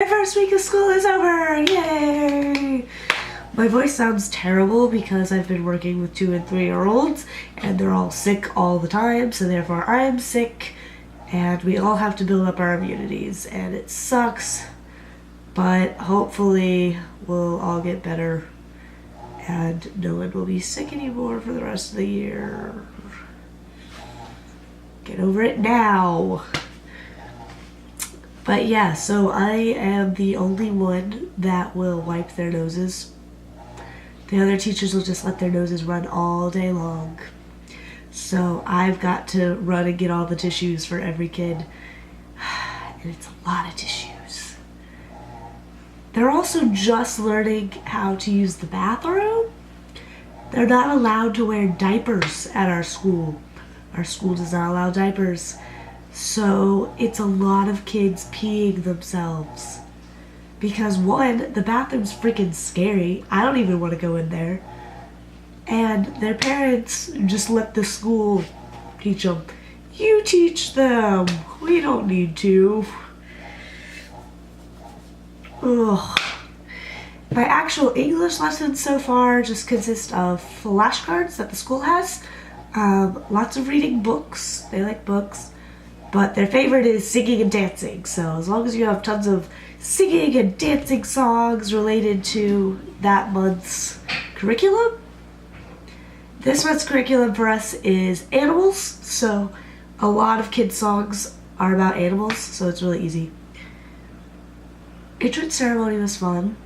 My first week of school is over! Yay! My voice sounds terrible because I've been working with 2 and 3-year-olds and they're all sick all the time, so therefore I'm sick and we all have to build up our immunities and it sucks, but hopefully we'll all get better and no one will be sick anymore for the rest of the year. Get over it now. But yeah, so I am the only one that will wipe their noses. The other teachers will just let their noses run all day long. So I've got to run and get all the tissues for every kid. And it's a lot of tissues. They're also just learning how to use the bathroom. They're not allowed to wear diapers at our school. Our school does not allow diapers. So it's a lot of kids peeing themselves. Because one, the bathroom's freaking scary. I don't even want to go in there. And their parents just let the school teach them. You teach them. We don't need to. Ugh. My actual English lessons so far just consist of flashcards that the school has. Lots of reading books. They like books. But their favorite is singing and dancing. So as long as you have tons of singing and dancing songs related to that month's curriculum. This month's curriculum for us is animals. So a lot of kids' songs are about animals, so it's really easy. Entrance ceremony was fun.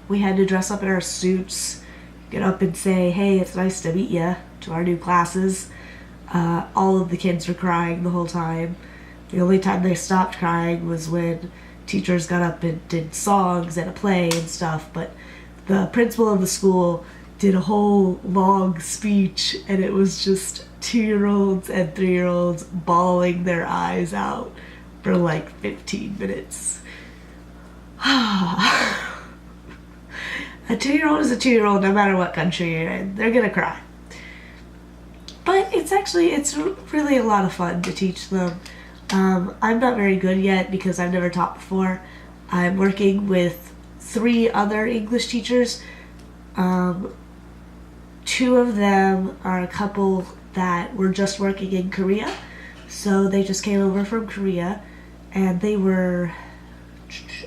We had to dress up in our suits, get up and say, hey, it's nice to meet you, to our new classes. All of the kids were crying the whole time. The only time they stopped crying was when teachers got up and did songs and a play and stuff, but the principal of the school did a whole long speech and it was just 2-year-olds and 3-year-olds bawling their eyes out for like 15 minutes. A 2-year-old is a 2-year-old no matter what country you're in. They're gonna cry. But it's really a lot of fun to teach them. I'm not very good yet because I've never taught before. I'm working with 3 other English teachers. 2 of them are a couple that were just working in Korea. So they just came over from Korea and they were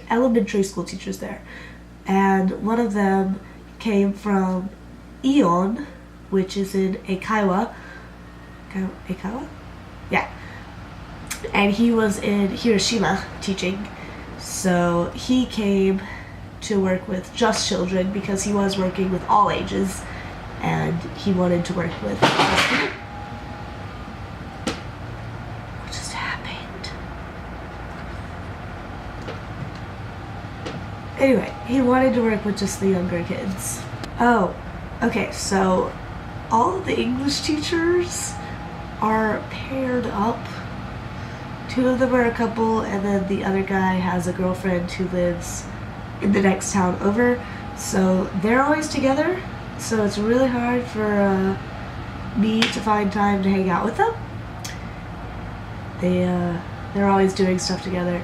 elementary school teachers there. And one of them came from Ion, which is in Eikaiwa. Eikaiwa? Yeah. And he was in Hiroshima teaching. So he came to work with just children because he was working with all ages and he wanted to work with just people. What just happened? Anyway, he wanted to work with just the younger kids. Oh, okay, so all of the English teachers are paired up. 2 of them are a couple, and then the other guy has a girlfriend who lives in the next town over. So they're always together, so it's really hard for me to find time to hang out with them. They're always doing stuff together.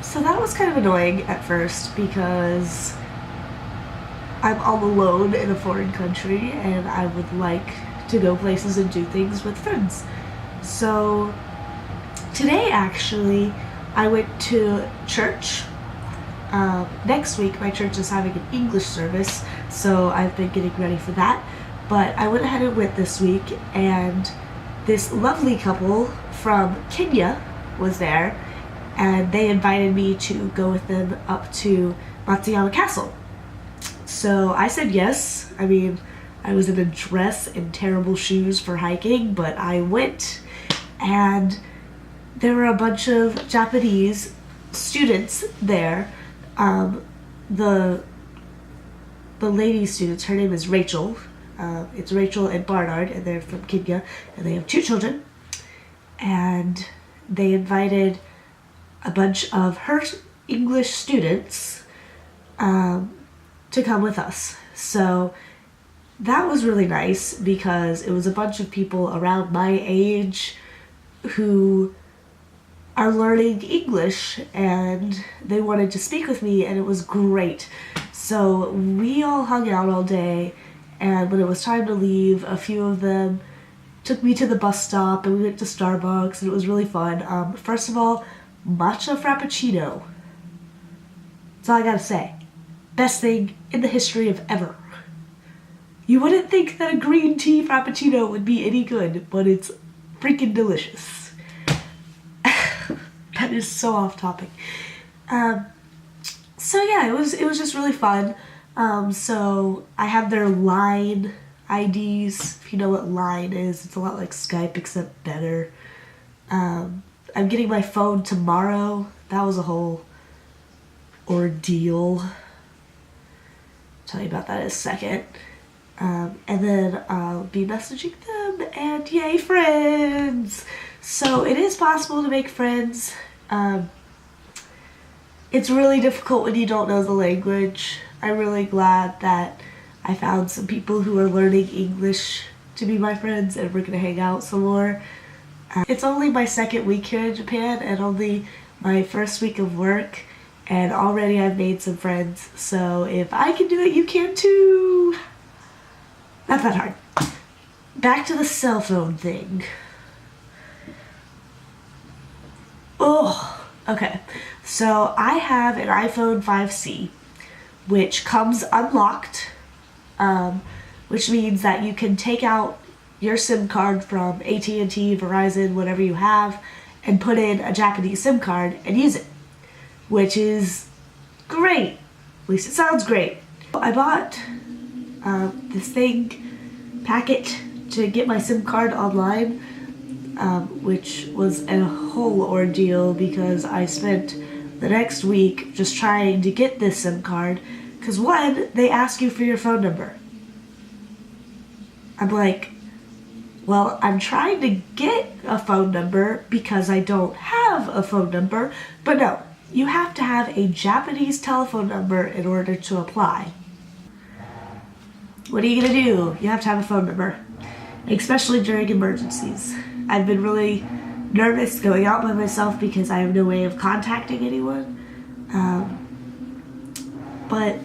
So that was kind of annoying at first because I'm all alone in a foreign country and I would like to go places and do things with friends. So today actually I went to church. Next week my church is having an English service, so I've been getting ready for that. But I went ahead and went this week and this lovely couple from Kenya was there and they invited me to go with them up to Matsuyama Castle. So I said yes. I mean, I was in a dress and terrible shoes for hiking, but I went and there were a bunch of Japanese students there. The lady students, her name is Rachel. It's Rachel and Barnard, and they're from Kenya, and they have 2 children. And they invited a bunch of her English students to come with us. So that was really nice because it was a bunch of people around my age who are learning English and they wanted to speak with me, and it was great. So we all hung out all day, and when it was time to leave, a few of them took me to the bus stop and we went to Starbucks, and it was really fun. First of all, matcha frappuccino. That's all I gotta say. Best thing in the history of ever. You wouldn't think that a green tea frappuccino would be any good, but it's freaking delicious. That is so off topic. So yeah, it was just really fun. So I have their Line IDs. If you know what Line is, it's a lot like Skype except better. I'm getting my phone tomorrow. That was a whole ordeal. I'll tell you about that in a second. And then I'll be messaging them, and yay, friends! So it is possible to make friends. It's really difficult when you don't know the language. I'm really glad that I found some people who are learning English to be my friends, and we're gonna hang out some more. It's only my second week here in Japan and only my first week of work, and already I've made some friends. So if I can do it, you can too! Not that hard. Back to the cell phone thing. Oh, okay. So I have an iPhone 5C, which comes unlocked, which means that you can take out your SIM card from AT&T, Verizon, whatever you have, and put in a Japanese SIM card and use it, which is great. At least it sounds great. I bought this packet to get my SIM card online, which was a whole ordeal because I spent the next week just trying to get this SIM card, because one, they ask you for your phone number. I'm like, well, I'm trying to get a phone number because I don't have a phone number, but no, you have to have a Japanese telephone number in order to apply. What are you gonna do? You have to have a phone number, especially during emergencies. I've been really nervous going out by myself because I have no way of contacting anyone. But,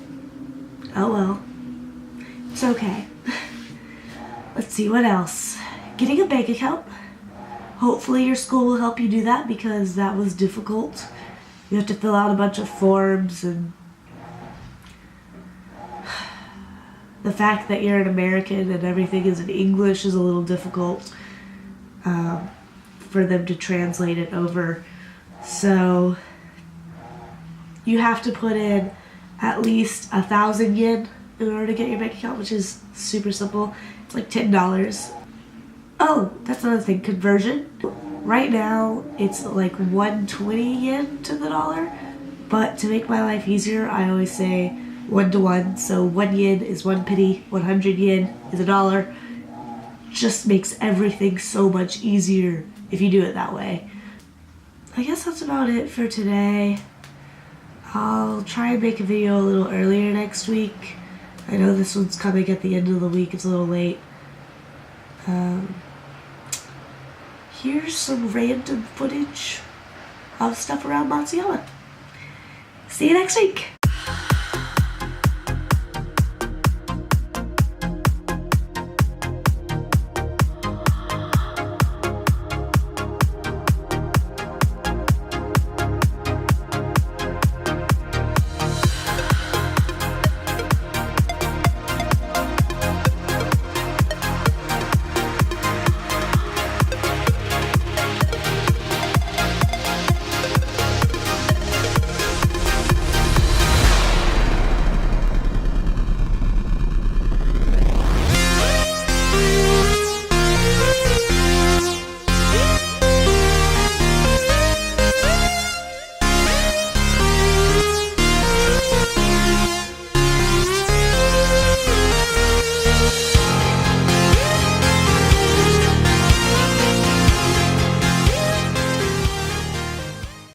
oh well. It's okay. Let's see, what else? Getting a bank account. Hopefully your school will help you do that because that was difficult. You have to fill out a bunch of forms, and the fact that you're an American and everything is in English is a little difficult for them to translate it over. So you have to put in at least 1,000 yen in order to get your bank account, which is super simple. It's like $10. Oh, that's another thing, conversion. Right now it's like 120 yen to the dollar, but to make my life easier, I always say 1 to 1. So 1 yen is 1 penny, 100 yen is $1. Just makes everything so much easier if you do it that way. I guess that's about it for today. I'll try and make a video a little earlier next week. I know this one's coming at the end of the week, it's a little late. Here's some random footage of stuff around Matsuyama. See you next week!